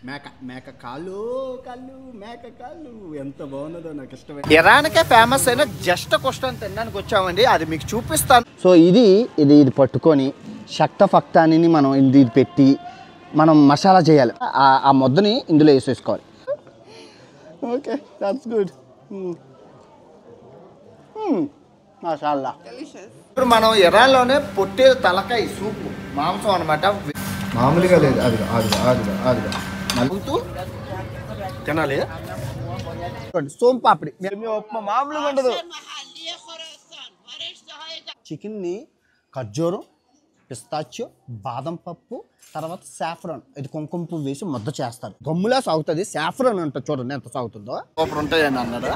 మేక మేక కాళ్ళు కళ్ళు మేక కాళ్ళు ఎంత బాగున్నదో నాకు ఇష్టమే. ఇరాన్కే ఫేమస్ అయిన జస్ట్ క్వశ్చన్ తినడానికి వచ్చామండి, అది మీకు చూపిస్తాను. సో ఇది పట్టుకొని శక్త ఫక్తాని మనం ఇది పెట్టి మనం మసాలా చేయాలి. ఆ ముద్దని ఇందులో వేసేసుకోవాలి. Okay, that's good. మసాలా ఇప్పుడు మనం ఇరాన్లోనే పొట్టేలు తలకాయ సూపు మాంసం అనమాట, మామూలుగా లేదు. అదిగా నలుగుతూ తినాలి. సోంపాపిడి ఉప్మా మామూలుగా ఉండదు. చికెన్ని ఖర్జూరం, పిస్తాచియో, బాదం పప్పు, తర్వాత సాఫ్రాన్, ఇది కుంకుమ పువ్వు వేసి ముద్ద చేస్తారు. గమ్ములా సాగుతుంది. సాఫ్రాన్ ఉంటుంది, చూడండి ఎంత సాగుతుందో. సూపర్ ఉంటాయని అన్నాడు.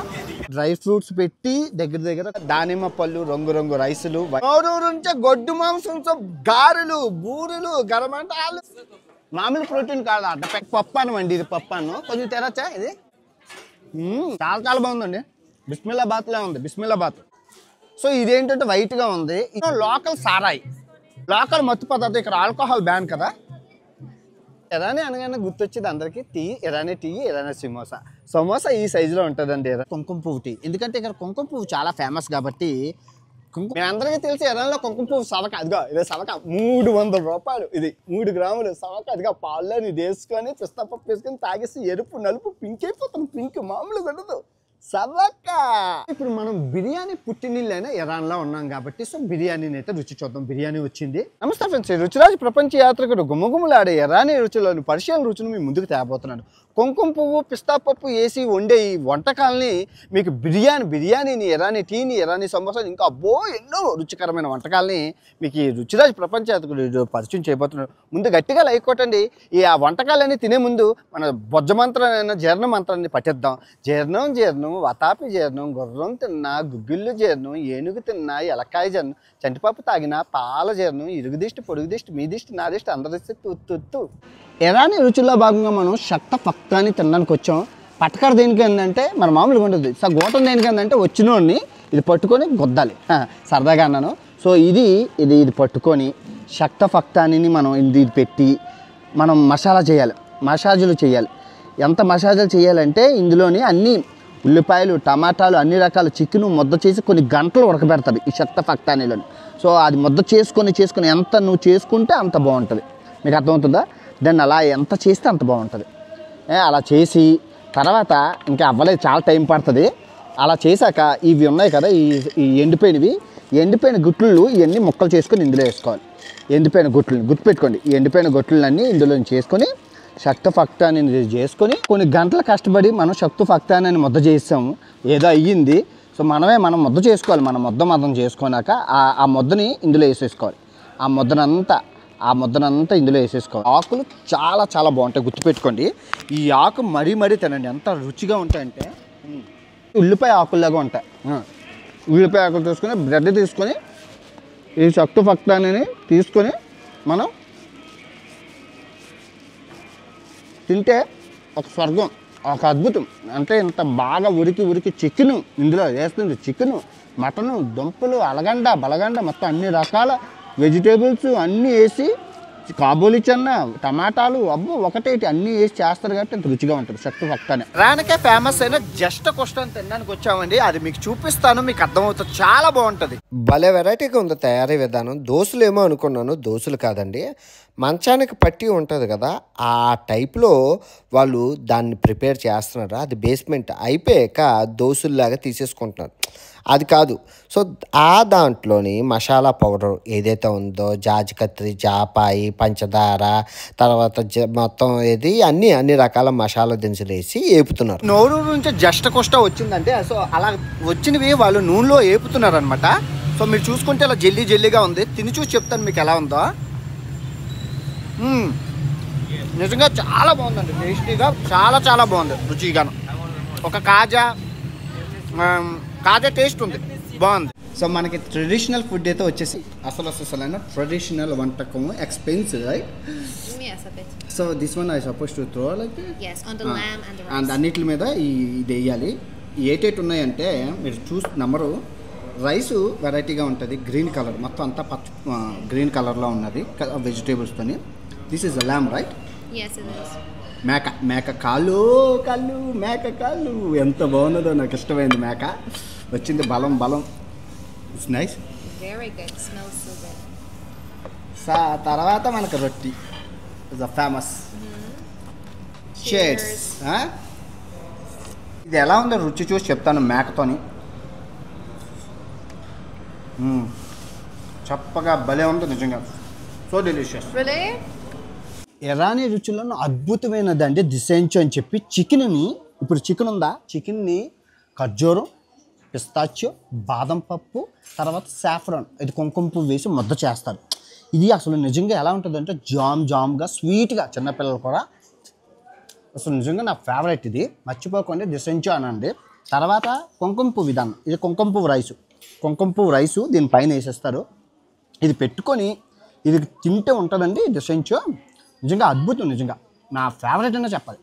డ్రై ఫ్రూట్స్ పెట్టి దగ్గర దానిమ్మ పళ్ళు, రంగు రైసులు, నుంచే గొడ్డు మాంసంతో గారెలు, బూరెలు, గరమంటాలు. మామూలు ప్రోటీన్ కాదు, అడ్డ పప్పు అన్నం. ఇది పప్పు అన్నం కొంచెం తెరచ్చా. ఇది చాలా బాగుందండి. బిస్మిల్లాబాద్ లా ఉంది, బిస్మిల్లాబాద్. సో ఇదేంటంటే వైట్గా ఉంది. లోకల్ సారాయి, లోకల్ మత్తు పదార్థం. ఇక్కడ ఆల్కహాల్ బ్యాన్ కదా. ఇరానీ అనగానే గుర్తొచ్చేది అందరికీ ఇరానీ టీ, ఇరానీ సమోసా ఈ సైజులో ఉంటుందండి. కుంకుమ పువ్వు టీ, ఎందుకంటే ఇక్కడ కుంకుమ పువ్వు చాలా ఫేమస్ కాబట్టి. మేము అందరికీ తెలిసి ఇరాన్లో కుంకుమ పువ్వు సవక. అదిగో ఇదే సవక, 300 రూపాయలు. ఇది 3 గ్రాములు సవక. అదిగా పాల్లో ఇది వేసుకొని పిస్తా పప్పు వేసుకొని తాగేసి ఎరుపు నలుపు పింక్ అయిపోతుంది. పింక్ మామూలుగా ఉండదు, సవక. ఇప్పుడు మనం బిర్యానీ పుట్టినిల్లైనా ఇరాన్లో ఉన్నాం కాబట్టి సో బిర్యానీని అయితే రుచి చూద్దాం. బిర్యానీ వచ్చింది. నమస్తే ఫ్రెండ్స్, రుచిరాజు ప్రపంచ యాత్రికుడు గుమ్మగుమ్మలాడే ఇరానీ రుచులను పర్షియన్ రుచులు మీ ముందుకు తేబోతున్నాడు. కుంకుమ పువ్వు, పిస్తా పప్పు వేసి వండే ఈ వంటకాలని మీకు బిర్యానీని, ఇరానీ టీని, ఇరానీ సమోసాని, ఇంకా ఎన్నో రుచికరమైన వంటకాలని మీకు ఈ రుచిరాజు ప్రపంచ యాత్రికుడు పరిచయం చేయబోతున్నాడు. ముందు గట్టిగా లైక్ కొట్టండి. ఆ వంటకాలన్నీ తినే ముందు మన బొజ్జ మంత్రాన్ని, జీర్ణ మంత్రాన్ని పట్టిద్దాం. జీర్ణం వతాపి జీర్ణం, గుర్రం తిన్నా, గుగ్గిళ్ళు జీర్ణం, ఏనుగు తిన్నా, ఎలకాయ జీర్ణం, చంటిపప్పు తాగినా, పాల జీర్ణం, ఇరుగు దిష్టి, పొడుగు దిష్టి, మీ దిష్టి, నా దిష్టి, అందరి దిష్టి, తుత్తు. ఇరానీ రుచుల్లో భాగంగా మనం శక్త ఫక్తాని తినడానికి వచ్చాం. పట్టకర దేనికి ఏంటంటే మన మామూలుగా ఉంటుంది. గోటం దేనికి ఏంటంటే వచ్చినోడిని ఇది పట్టుకొని గొద్దాలి, సరదాగా అన్నాను. సో ఇది పట్టుకొని శక్త ఫక్తాని మనం ఇది పెట్టి మనం మసాజులు చేయాలి. ఎంత మసాజులు చేయాలంటే ఇందులోని అన్ని ఉల్లిపాయలు, టమాటాలు, అన్ని రకాల చికెన్ ముద్ద చేసి కొన్ని గంటలు ఉడకబెడతారు ఈ శక్త ఫక్తానీలోని. సో అది ముద్ద చేసుకొని ఎంత నువ్వు చేసుకుంటే అంత బాగుంటుంది. మీకు అర్థమవుతుందా? దాన్ని అలా ఎంత చేస్తే అంత బాగుంటుంది. అలా చేసి తర్వాత ఇంకా అవ్వలేదు, చాలా టైం పడుతుంది. అలా చేశాక ఇవి ఉన్నాయి కదా, ఈ ఎండిపోయిన గుట్లు ఇవన్నీ ముక్కలు చేసుకొని ఇందులో వేసుకోవాలి. ఎండిపోయిన గుట్లని గుర్తుపెట్టుకోండి. ఈ ఎండిపోయిన గుట్లన్నీ ఇందులో చేసుకొని శక్త ఫక్తాని చేసుకొని కొన్ని గంటలు కష్టపడి మనం శక్త ఫక్తాని ముద్ద చేసాము. ఏదో అయ్యింది. సో మనం ముద్ద చేసుకోవాలి. మనం ముద్దం చేసుకున్నాక ఆ ముద్దని ఇందులో వేసేసుకోవాలి. ఆ ముద్దనంతా ఇందులో వేసేసుకోవాలి. ఆకులు చాలా బాగుంటాయి, గుర్తుపెట్టుకోండి. ఈ ఆకు మరీ తినండి, ఎంత రుచిగా ఉంటాయంటే ఉల్లిపాయ ఆకుల్లాగా ఉంటాయి. ఉల్లిపాయ ఆకులు తీసుకొని బ్రెడ్ తీసుకొని ఈ శక్త ఫక్తాని తీసుకొని మనం తింటే ఒక స్వర్గం, ఒక అద్భుతం. అంటే ఇంత బాగా ఉరికి చికెను ఇందులో వేస్తుంది. చికెను, మటను, దుంపలు, అలగండ, బలగండ, మొత్తం అన్ని రకాల వెజిటేబుల్స్ అన్నీ వేసి, కాబూలి చెన్న, టమాటాలు, ఒకటేటి అన్నీ వేసి చేస్తారు కాబట్టి ఇంత రుచిగా ఉంటుంది శక్త ఫక్తాని. ఇరాన్కే ఫేమస్ అయిన జస్ట్ క్వశ్చన్ తినడానికి వచ్చామండి, అది మీకు చూపిస్తాను, మీకు అర్థమవుతుంది. చాలా బాగుంటుంది. భలే వెరైటీగా ఉంది తయారీ విధానం. దోశలు ఏమో అనుకున్నాను, దోశలు కాదండి. మంచానికి పట్టి ఉంటుంది కదా, ఆ టైప్లో వాళ్ళు దాన్ని ప్రిపేర్ చేస్తున్నారు. అది బేస్మెంట్ అయిపోయాక దోశల్లాగా తీసేసుకుంటున్నారు. అది కాదు. సో ఆ దాంట్లోని మసాలా పౌడర్ ఏదైతే ఉందో, జాజికత్రి, జాపాయి, పంచదార, తర్వాత మొత్తం అన్ని రకాల మసాలా దినుసులు వేసి వేపుతున్నారు. నోరు నుంచి జస్ట్ కొష్ట వచ్చిందంటే సో అలా వచ్చినవి వాళ్ళు నూనెలో వేపుతున్నారు అనమాట. సో మీరు చూసుకుంటే అలా జల్లీగా ఉంది. తిని చూసి చెప్తాను మీకు ఎలా ఉందో. నిజంగా చాలా బాగుందండి, టేస్టీగా చాలా బాగుంది, రుచిగాను. ఒక కాజా టేస్ట్ ఉంది, బాగుంది. సో మనకి ట్రెడిషనల్ ఫుడ్ అయితే వచ్చేసి అసలు ట్రెడిషనల్ వంటకము expensive, right? Yes, a bit. So this one I supposed to throw like that? Yes, on the lamb and the rice. And అన్నిటి మీద ఇది వేయాలి. ఏటేటి ఉన్నాయంటే మీరు చూసి నమ్మరు. రైస్ వెరైటీగా ఉంటుంది, గ్రీన్ కలర్, మొత్తం అంతా గ్రీన్ కలర్లో ఉన్నది వెజిటేబుల్స్తోని. This is lamb, right? Yes, it is. మేక కాళ్ళు ఎంత బాగున్నదో నాకు ఇష్టమైంది మేక వచ్చింది బలం it's nice. Very good. Smells so good. తర్వాత మనకు రొట్టి ఇస్ అ ఫేమస్ షేడ్స్. ఇది ఎలా ఉందో రుచి చూసి చెప్తాను. మేకతోని చప్పగా భలే ఉంది నిజంగా. So delicious. Really? ఇరానీ రుచులను అద్భుతమైనది అంటే దిసెంచో అని చెప్పి చికెన్ని, ఇప్పుడు చికెన్ ఉందా, చికెన్ని ఖర్జూరం, పిస్తాచియో, బాదం పప్పు, తర్వాత సాఫ్రాన్, ఇది కుంకుమ పువ్వు వేసి ముద్ద చేస్తారు. ఇది అసలు నిజంగా ఎలా ఉంటుందంటే జామ్గా స్వీట్గా, చిన్నపిల్లలు కూడా అసలు నిజంగా నా ఫేవరెట్. ఇది మర్చిపోకండి, దిసెంచో అనండి. తర్వాత కుంకుమ పువ్వు విధానం, ఇది కుంకుమ పువ్వు రైసు దీనిపైన వేసేస్తారు. ఇది పెట్టుకొని ఇది తింటే ఉంటుందండి దిసెంచో. నిజంగా అద్భుతం, నిజంగా నా ఫేవరెట్ అనే చెప్పాలి.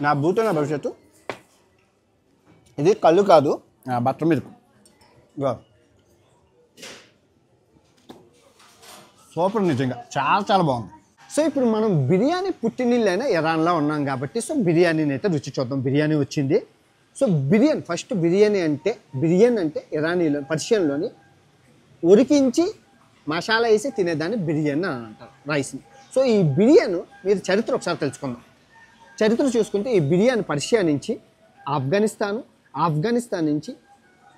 నా భూతో నా భవిష్యత్తు. ఇది కళ్ళు కాదు, బటర్ మిల్క్. సూపర్, నిజంగా చాలా బాగుంది. సో ఇప్పుడు మనం బిర్యానీ పుట్టినిల్లైనా ఇరాన్లో ఉన్నాం కాబట్టి సో బిర్యానీని అయితే రుచి చూద్దాం. బిర్యానీ వచ్చింది. సో ఫస్ట్ బిర్యానీ అంటే ఇరానీలో, పర్షియన్లోని ఉడికించి మసాలా వేసి తినేదాన్ని బిర్యానీ అని అంటారు, రైస్ని. సో ఈ బిర్యానీ మీరు చరిత్ర ఒకసారి తెలుసుకుందాం. చరిత్ర చూసుకుంటే ఈ బిర్యానీ పర్షియా నుంచి ఆఫ్ఘనిస్తాన్ నుంచి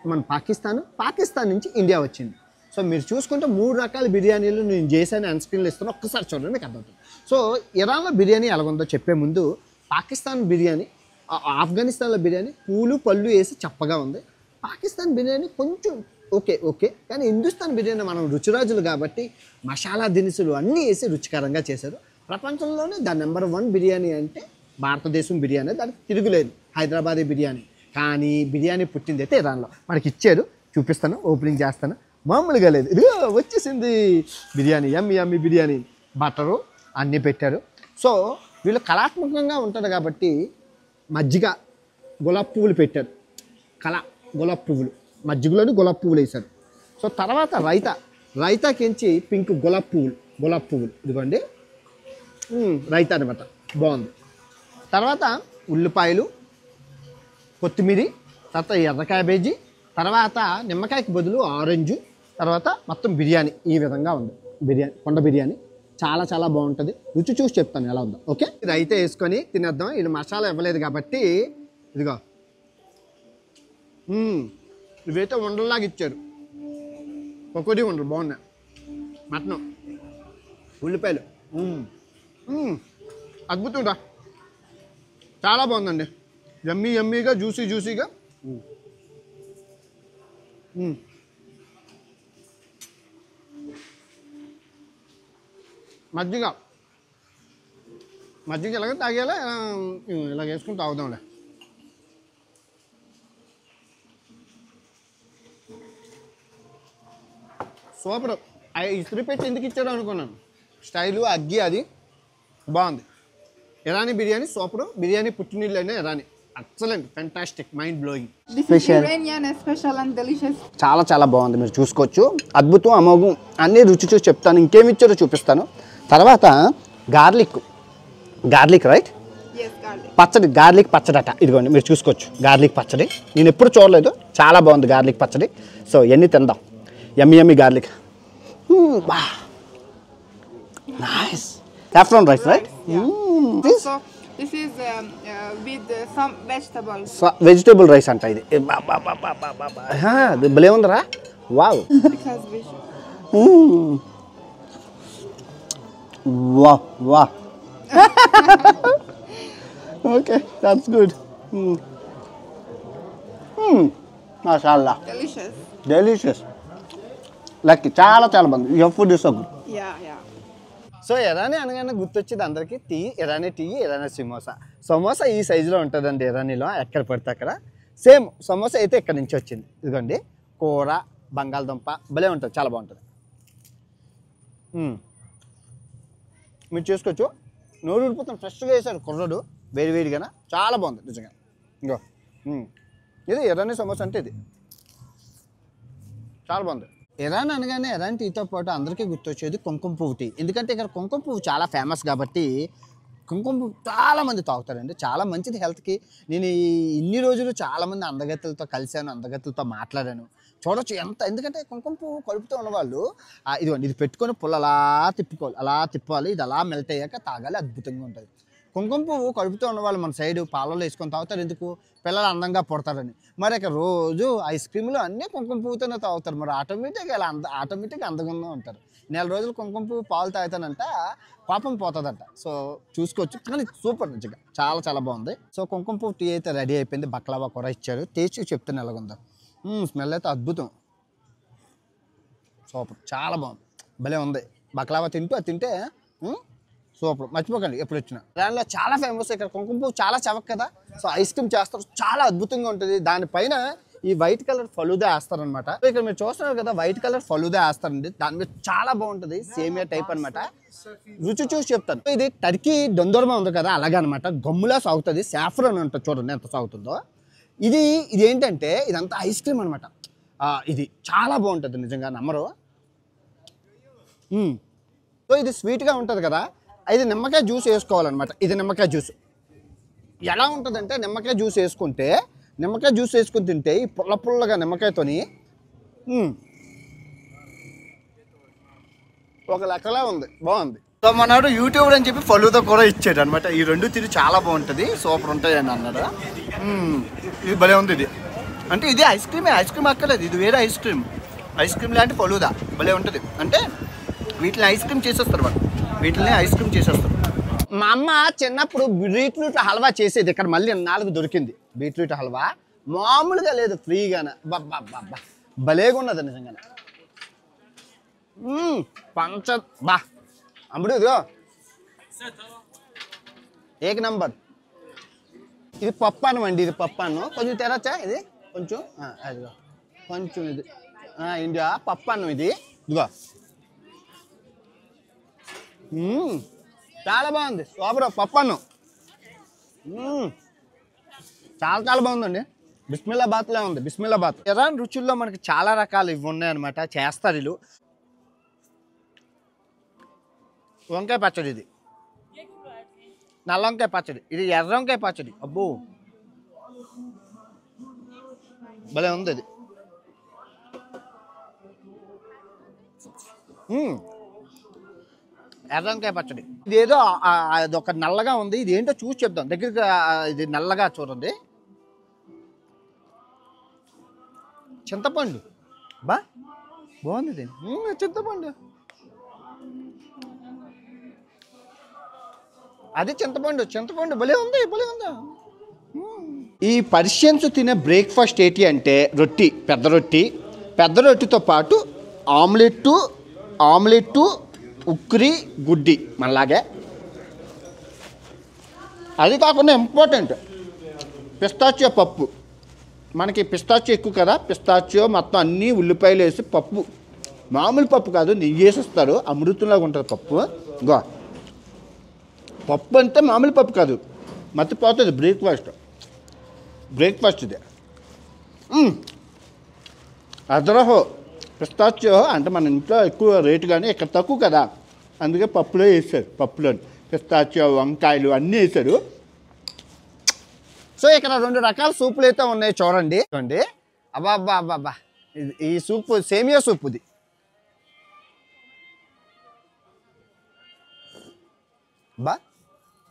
మన పాకిస్తాన్ నుంచి ఇండియా వచ్చింది. సో మీరు చూసుకుంటే 3 రకాల బిర్యానీలు నేను చేశాను, ఆన్ స్క్రీన్లో ఇస్తాను, ఒక్కసారి చూడండి మీకు అర్థమవుతుంది. సో ఇరాన్లో బిర్యానీ ఎలాగుందో చెప్పే ముందు, పాకిస్తాన్ బిర్యానీ, ఆఫ్ఘనిస్తాన్లో బిర్యానీ పూలు పళ్ళు వేసి చప్పగా ఉంది. పాకిస్తాన్ బిర్యానీ కొంచెం ఓకే కానీ హిందుస్థాన్ బిర్యానీ మనం రుచిరాజులు కాబట్టి మసాలా దినుసులు అన్నీ వేసి రుచికరంగా చేశారు. ప్రపంచంలోనే ద నెంబర్ 1 బిర్యానీ అంటే భారతదేశం బిర్యానీ, దానికి తిరుగులేదు, హైదరాబాదీ బిర్యానీ. కానీ బిర్యానీ పుట్టింది అయితే ఇరాన్లో. మనకి ఇచ్చారు, చూపిస్తాను, ఓపెనింగ్ చేస్తాను. మామూలుగా లేదు, ఇదిగో వచ్చేసింది బిర్యానీ. యమ్మీ బిర్యానీ, బటరు అన్నీ పెట్టారు. సో వీళ్ళు కళాత్మకంగా ఉంటుంది కాబట్టి మజ్జిగ, గులాబ్ పువ్వులు పెట్టారు. గులాబ్ పువ్వులు, మజ్జిగలోని గులాబ్ పువ్వులు వేశారు. సో తర్వాత రైతాకించి పింక్ గులాబ్ పువ్వులు ఇదిగోండి, రైతా అనమాట, బాగుంది. తర్వాత ఉల్లిపాయలు, కొత్తిమీర, తర్వాత ఎర్ర క్యాబేజీ, తర్వాత నిమ్మకాయకి బదులు ఆరెంజు, తర్వాత మొత్తం బిర్యానీ ఈ విధంగా ఉంది. కొండ బిర్యానీ చాలా బాగుంటుంది. రుచి చూసి చెప్తాను ఎలా ఉందో. ఓకే, ఇది అయితే వేసుకొని తినేద్దాం. ఇది మసాలా ఇవ్వలేదు కాబట్టి ఇదిగో ఇవైతే ఉండల్లాగా ఇచ్చారు. పకోడీ ఉండలు బాగున్నాయి. మటన్, ఉల్లిపాయలు అద్భుతంగా చాలా బాగుందండి. యమ్మీగా జ్యూసీగా. మజ్జిగ ఎలాగ తాగేలా ఇలాగ వేసుకుని తాగుదాంలే. సూపర్. ఇస్త్రీ పెట్టి ఎందుకు ఇచ్చాడు అనుకున్నాను. స్టైలు అగ్గి అది బాగుంది. ఇరానీ బిర్యానీ సూపర్. బిర్యానీ పుట్టినీళ్ళు అయినా Irani. Excellent, fantastic, mind blowing. Special and delicious. చాలా బాగుంది, మీరు చూసుకోవచ్చు. అద్భుతం, అమోఘం, అన్నీ రుచి చూసి చెప్తాను. ఇంకేమి ఇచ్చారో చూపిస్తాను. తర్వాత గార్లిక్ రైట్, పచ్చడి, గార్లిక్ పచ్చడి అట. ఇదిగోండి మీరు చూసుకోవచ్చు, గార్లిక్ పచ్చడి. నేను ఎప్పుడు చూడలేదు, చాలా బాగుంది గార్లిక్ పచ్చడి. సో ఇవన్నీ తిందాం. Yummy garlic. Nice. Saffron rice right. This is with some vegetables. Vegetable rice అంట ఇది. భలే ఉందరా. Wow. Because veg. Wow. Okay, that's good. Mashallah. Delicious. Lucky. చాలా బాగుంది. Your food is so good. Yeah. So Irani అనగానే గుర్తొచ్చేది అందరికీ ఇరానీ టీ, ఇరానీ సమోసా ఈ సైజులో ఉంటుందండి ఇరానీలో, ఎక్కడ పడితే అక్కడ. సేమ్ సమోసా అయితే ఇక్కడ నుంచి వచ్చింది. ఇదిగోండి, కూర, బంగాళదుంప భలే ఉంటుంది, చాలా బాగుంటుంది. మీరు చూసుకోవచ్చు, నోరు ఊడిపోతాం. ఫ్రెష్గా వేసారు కుర్రడు, వేడిగానే చాలా బాగుంది నిజంగా. ఇంకో ఇది ఇరానీ సమోసా అంటే ఇది చాలా బాగుంది. ఇరాన్ అనగానే ఇరాన్ టీతో పాటు అందరికీ గుర్తొచ్చేది కుంకుమ పువ్వు టీ. ఎందుకంటే ఇక్కడ కుంకుమ పువ్వు చాలా ఫేమస్ కాబట్టి కుంకుమ పువ్వు చాలామంది తాగుతారండి. చాలా మంచిది హెల్త్కి. నేను ఇన్ని రోజులు చాలామంది అందగత్తెలతో కలిశాను, అందగత్తెలతో మాట్లాడాను. చూడొచ్చు ఎంత, ఎందుకంటే కుంకుమ పువ్వు కలుపుతూ ఉన్నవాళ్ళు ఇదిగోండి ఇది పెట్టుకొని పుల్ల అలా తిప్పుకోవాలి, అలా తిప్పాలి, ఇది అలా మెల్ట్ అయ్యాక తాగాలి, అద్భుతంగా ఉంటుంది. కుంకుమ పువ్వు కలుపుతూ ఉన్నవాళ్ళు మన సైడ్ పాలలో వేసుకొని తాగుతారు. ఎందుకు? పిల్లలు అందంగా పుడతారని. మరి ఇక రోజు ఐస్ క్రీములు అన్నీ కుంకుమ పువ్వుతోనే తాగుతారు. మరి ఆటోమేటిక్గా ఇలా ఆటోమేటిక్గా అందంగా ఉంటారు. నెల రోజులు కుంకుమ పువ్వు పాలు తాగుతానంట పాపం పోతుందంట. సో చూసుకోవచ్చు, కానీ సూపర్ నిజంగా చాలా చాలా బాగుంది. సో కుంకుమ పువ్వు టీ అయితే రెడీ అయిపోయింది. బక్లావా కూర ఇచ్చారు, టేస్ట్ చెప్తాను ఎలాగుందో. స్మెల్ అయితే అద్భుతం, సూపర్, చాలా బాగుంది, భలే ఉంది. బక్లావా తింటూ అది తింటే సూపర్. మర్చిపోకండి ఎప్పుడు వచ్చినా. దానిలో చాలా ఫేమస్ ఇక్కడ కుంకుమ పువ్వు, చాలా చవక కదా. సో ఐస్ క్రీమ్ చేస్తారు, చాలా అద్భుతంగా ఉంటుంది. దానిపైన ఈ వైట్ కలర్ ఫలూదా వేస్తారనమాట. ఇక్కడ మీరు చూస్తున్నారు కదా, వైట్ కలర్ ఫలూదా వేస్తారండి. దాని మీద చాలా బాగుంటుంది, సేమియా టైప్ అనమాట. రుచి చూసి చెప్తాను. ఇది టర్కీ దొందోరమా ఉంది కదా, అలాగే అనమాట. గమ్ములా సాగుతుంది, సాఫ్రాన్ ఉంటుంది, చూడండి ఎంత సాగుతుందో. ఇది ఏంటంటే ఇదంతా ఐస్ క్రీమ్ అనమాట. ఇది చాలా బాగుంటుంది నిజంగా, నమ్మరు. సో ఇది స్వీట్గా ఉంటుంది కదా, ఇది నిమ్మకాయ జ్యూస్ వేసుకోవాలన్నమాట. ఇది నిమ్మకాయ జ్యూస్ ఎలా ఉంటుందంటే, నిమ్మకాయ జ్యూస్ వేసుకుంటే, నిమ్మకాయ జ్యూస్ వేసుకుని తింటే ఈ పుల్ల పుల్లగా నిమ్మకాయతోని ఒక లెక్కలా ఉంది, బాగుంది. సో మనాడు యూట్యూబర్ అని చెప్పి ఫలూదా కూడా ఇచ్చాడు అనమాట. ఈ రెండు తిని చాలా బాగుంటుంది, సూపర్ ఉంటుంది అని అన్నాడు. ఇది భలే ఉంది. ఇది అంటే ఇది ఐస్ క్రీమే, ఐస్ క్రీమ్ అక్కర్లేదు, ఇది వేరే ఐస్ క్రీమ్. ఐస్ క్రీమ్ లాంటి ఫలూదా భలే ఉంటుంది. అంటే వీటిని ఐస్ క్రీమ్ చేసేస్తారు వాళ్ళు, వీటిని ఐస్ క్రీమ్ చేసేస్తారు. మా అమ్మ చిన్నప్పుడు బీట్రూట్ హల్వా చేసేది. ఇక్కడ మళ్ళీ 4 దొరికింది బీట్రూట్ హల్వా, మామూలుగా లేదు, ఫ్రీగానే. బాబా భలేగా ఉన్నది నిజంగానే. బా అమ్ముడు ఇదిగో ఏక నంబర్. ఇది పప్పు అన్నం అండి, ఇది పప్పు అన్నం. కొంచెం తెరచ్చా ఇది, కొంచెం అదిగో కొంచెం ఇది ఇండియా పప్పు అన్నం ఇది, ఇదిగో చాలా బాగుంది, సూపర్ పప్పు అన్నం. చాలా చాలా బాగుందండి. బిస్మిల్లాబాద్లో ఉంది, బిస్మిల్లాబాద్. ఇరాన్ రుచుల్లో మనకి చాలా రకాలు ఇవి ఉన్నాయన్నమాట, చేస్తారు వీళ్ళు. వంకాయ పచ్చడి, ఇది నల్ల వంకాయ పచ్చడి, ఇది ఎర్ర వంకాయ పచ్చడి. అబ్బో భలే ఉంది ఇది. ఎర్ర వంకాయ పచ్చడి. ఇదేదో అది ఒక నల్లగా ఉంది, ఇది ఏంటో చూసి చెప్దాం దగ్గరికి. ఇది నల్లగా చూడండి, చింతపండు. బాగుంది ఇది, చింతపండు. అది చింతపండు భలే ఉంది, భలే ఉందా. ఈ పర్షియన్స్ తినే బ్రేక్ఫాస్ట్ ఏంటి అంటే రొట్టి, పెద్ద రొట్టితో పాటు ఆమ్లెట్టు ఉక్కిరి గుడ్డి మనలాగే. అది కాకుండా ఇంపార్టెంట్ పిస్తాచియో పప్పు. మనకి పిస్తాచియో ఎక్కువ కదా, పిస్తాచియో మొత్తం అన్నీ ఉల్లిపాయలు వేసి పప్పు, మామూలు పప్పు కాదు, నెయ్యి వేసిస్తారు, అమృతంలాగా ఉంటుంది పప్పు. గో పప్పు అంటే మామూలు పప్పు కాదు, మర్చిపోతుంది. బ్రేక్ఫాస్ట్ ఇది. అదరహో పిస్తాచియో అంటే మన ఇంట్లో ఎక్కువ రేటు, కానీ ఇక్కడ తక్కువ కదా, అందుకే పప్పులో వేసారు. పప్పులో పిస్తాచియో, వంకాయలు అన్నీ వేసారు. సో ఇక్కడ 2 రకాల సూపులు అయితే ఉన్నాయి, చూడండి. అబ్బా ఈ సూపు సేమియా సూప్, ఇది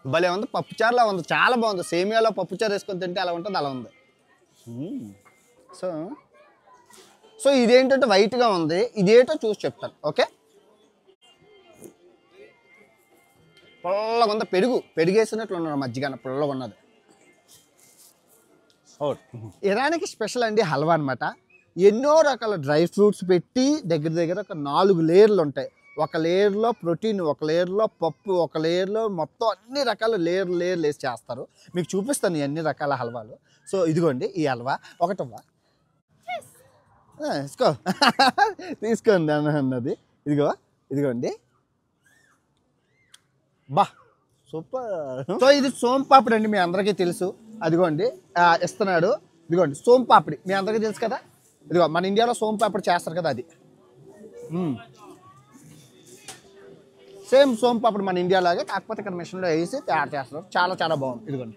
భలే ఉంది. పప్పుచారులా ఉంది, చాలా బాగుంది. సేమియాలో పప్పుచారు వేసుకొని తింటే అలా ఉంటుంది, అలా ఉంది. సో ఇదేంటంటే వైట్గా ఉంది, ఇదేంటో చూసి చెప్తాను. ఓకే, పుల్లగా ఉంది, పెరుగేసినట్లు ఉన్నారు, మజ్జిగ పుల్లగా ఉన్నది. ఇరాన్కి స్పెషల్ అండి హల్వా అనమాట. ఎన్నో రకాల డ్రై ఫ్రూట్స్ పెట్టి దగ్గర ఒక 4 లేయర్లు ఉంటాయి. ఒక లేయర్లో ప్రోటీన్, ఒక లేయర్లో పప్పు, ఒక లేయర్లో మొత్తం అన్ని రకాల లేయర్లు వేసి చేస్తారు. మీకు చూపిస్తాను ఈ అన్ని రకాల హల్వాలు. సో ఇదిగోండి ఈ హల్వా ఒకటవ్వా తీసుకోండి అన్నది. ఇదిగోండి సూపర్. సో ఇది సోంపాపిడి అండి, మీ అందరికీ తెలుసు. అదిగోండి ఇస్తున్నాడు, ఇదిగోండి సోంపాపిడి మీ అందరికీ తెలుసు కదా. ఇదిగో మన ఇండియాలో సోంపాపిడి చేస్తారు కదా, అది సేమ్ సోంపాపిడి మన ఇండియాలాగే, కాకపోతే ఇక్కడ మిషన్లో వేసి తయారు చేస్తారు. చాలా చాలా బాగుంది. ఇదిగోండి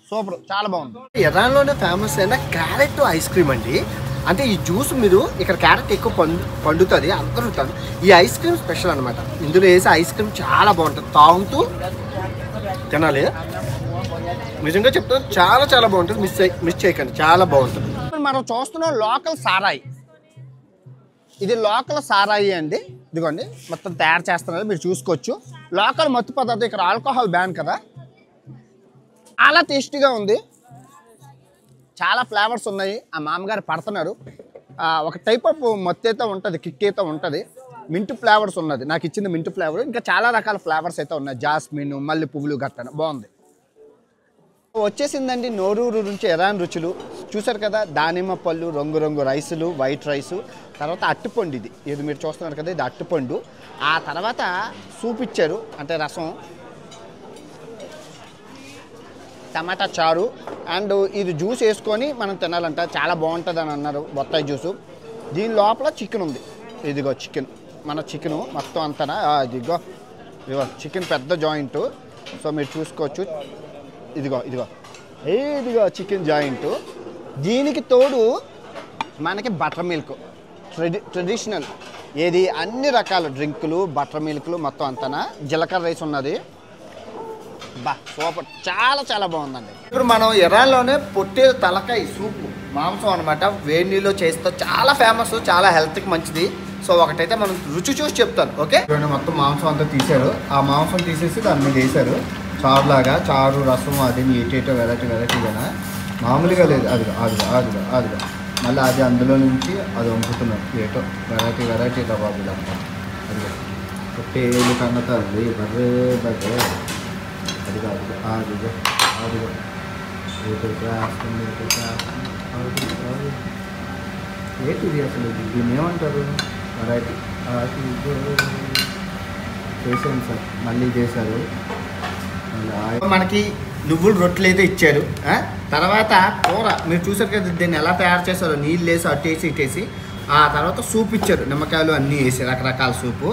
సూపర్, చాలా బాగుంది. ఇరాన్లోనే ఫేమస్ అయిన క్యారెట్ ఐస్ క్రీమ్ అండి. అంటే ఈ జ్యూస్ మీరు ఇక్కడ క్యారెట్ ఎక్కువ పండుతుంది, అందరూ ఈ ఐస్ క్రీమ్ స్పెషల్ అనమాట. ఇందులో వేసే ఐస్ క్రీమ్ చాలా బాగుంటుంది, తాగుతూ తినాలి. నిజంగా చెప్తాను, చాలా చాలా బాగుంటుంది. మిస్ చేయకండి, చాలా బాగుంటుంది. మనం చూస్తున్నాం లోకల్ సారాయి. ఇది లోకల్ సారాయి అండి. ఇదిగోండి మొత్తం తయారు చేస్తున్నారు, మీరు చూసుకోవచ్చు. లోకల్ మత్తు పదార్థం, ఇక్కడ ఆల్కహాల్ బ్యాన్ కదా. చాలా టేస్టీగా ఉంది, చాలా ఫ్లేవర్స్ ఉన్నాయి. ఆ మామగారు పడుతున్నారు. ఒక టైప్ ఆఫ్ మత్తు అయితే ఉంటుంది, కిక్ అయితే ఉంటుంది. మింట్ ఫ్లేవర్స్ ఉన్నది, నాకు ఇచ్చింది మింట్ ఫ్లేవర్. ఇంకా చాలా రకాల ఫ్లేవర్స్ అయితే ఉన్నాయి, జాస్మిన్, మల్లె పువ్వులు గట్టన బాగుంది. వచ్చేసిందండి నోరూరు నుంచి ఇరాన్ రుచులు. చూసారు కదా, దానిమ్మ పళ్ళు, రంగు రైసులు, వైట్ రైసు, తర్వాత అట్టుపండు. ఇది మీరు చూస్తున్నారు కదా, ఇది అట్టుపండు. ఆ తర్వాత సూప్ ఇచ్చారు, అంటే రసం, టమాటా చారు, అండ్ ఇది జ్యూస్ వేసుకొని మనం తినాలంట, చాలా బాగుంటుంది అని అన్నారు. బొత్తాయి జ్యూసు. దీని లోపల చికెన్ ఉంది. ఇదిగో చికెన్, మన చికెను మొత్తం అంతా. ఇదిగో చికెన్ పెద్ద జాయింట్. సో మీరు చూసుకోవచ్చు. ఇదిగో చికెన్ జాయింట్. దీనికి తోడు మనకి బటర్ మిల్క్, ట్రెడిషనల్. ఏది అన్ని రకాల డ్రింకులు, బటర్ మిల్క్లు మొత్తం అంతా. జీలకర్ర రైస్ ఉన్నది. సూపర్, చాలా చాలా బాగుందండి. ఇప్పుడు మనం ఇరాన్లోనే పొట్టేలు తలకాయ సూప్, మాంసం అనమాట, వేడి నీళ్ళు చేస్తే చాలా ఫేమస్, చాలా హెల్త్కి మంచిది. సో ఒకటైతే మనం రుచి చూసి చెప్తాను. ఓకే, మొత్తం మాంసం అంతా తీశారు. ఆ మాంసం తీసేసి దాని మీద వేసారు చారు లాగా. చారు, రసం, అది ఏటేటో వెరైటీగా, మామూలుగా లేదు. అదిగా మళ్ళీ అది అందులో నుంచి అది వంపుతున్నారు. ఏటో వెరైటీ బాబులు అంతా. అదిగో పొట్టేలు కన్న తల్లి బర్రే అదిగో ఏంటిది అసలు, దీన్ని ఏమంటారు? వెరైటీ చేశాను సార్, మళ్ళీ చేశారు. మనకి నువ్వులు రొట్టెలు అయితే ఇచ్చారు. తర్వాత కూర మీరు చూసారు కదా, దీన్ని ఎలా తయారు చేశారో, నీళ్ళు వేసి అట్టేసి ఇట్టేసి. ఆ తర్వాత సూప్ ఇచ్చారు, నిమ్మకాయలు అన్నీ వేసి రకరకాల సూపు.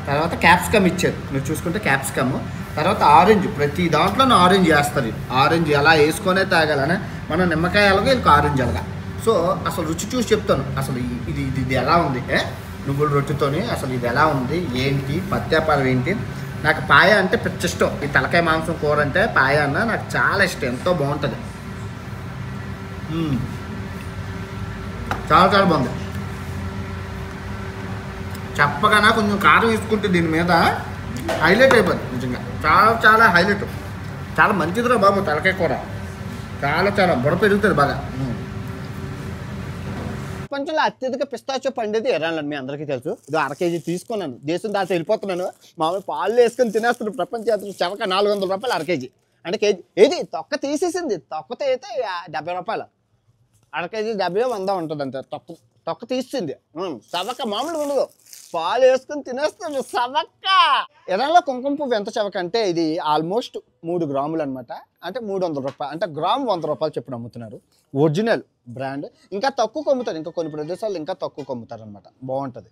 తర్వాత క్యాప్సికమ్ ఇచ్చారు, మీరు చూసుకుంటే క్యాప్సికమ్. తర్వాత ఆరెంజ్, ప్రతి దాంట్లోనే ఆరెంజ్ వేస్తారు. ఆరెంజ్ ఎలా వేసుకొనే తాగాలని, మనం నిమ్మకాయ అలాగే ఇంకా ఆరెంజ్ అలాగా. సో అసలు రుచి చూసి చెప్తాను, అసలు ఇది ఎలా ఉంది. నువ్వుల రొట్టెతోని అసలు ఇది ఎలా ఉంది, ఏంటి పత్యాపారం ఏంటి. నాకు పాయ అంటే పిచ్చ ఇష్టం. ఈ తలకాయ మాంసం కూర అంటే పాయ అన్న నాకు చాలా ఇష్టం, ఎంతో బాగుంటుంది. చాలా చాలా బాగుంది. చెప్పగానే కొంచెం కారం వేసుకుంటే దీని మీద హైలైట్ అయిపోద్ది. నిజంగా చాలా చాలా హైలైట్, చాలా మంచిదిరా బాబు. తలకాయ కూర చాలా చాలా బుడ పెరుగుతుంది బాగా. ప్రపంచంలో అత్యధిక పిస్తాచో పండేది ఇరాన్లో, మీ అందరికీ తెలుసు. ఇది 1/2 కేజీ తీసుకున్నాను, దేశం దాటి వెళ్ళిపోతున్నాను. మామూలు పాలు వేసుకొని తినేస్తున్నాను. ప్రపంచ చవక 400 రూపాయలు 1/2 కేజీ. అంటే కేజీ ఏది తొక్క తీసేసింది, తొక్కతో అయితే 70 రూపాయలు. 1/2 కేజీ 70 100 ఉంటుంది అంతే. తొక్క తీసింది. సవక మామూలుగా ఉండదు, పాలు వేసుకొని తినేస్తుంది సవక్క. ఇరాన్లో కుంకుమ పువ్వు ఎంత చవక అంటే, ఇది ఆల్మోస్ట్ 3 గ్రాములు అనమాట. అంటే 300 రూపాయలు, అంటే గ్రామ్ 100 రూపాయలు చెప్పిన అమ్ముతున్నారు. Original brand. ఇంకా తక్కువ అమ్ముతారు, ఇంకా కొన్ని ప్రదేశాల్లో ఇంకా తక్కువ అమ్ముతారు అనమాట. బాగుంటుంది.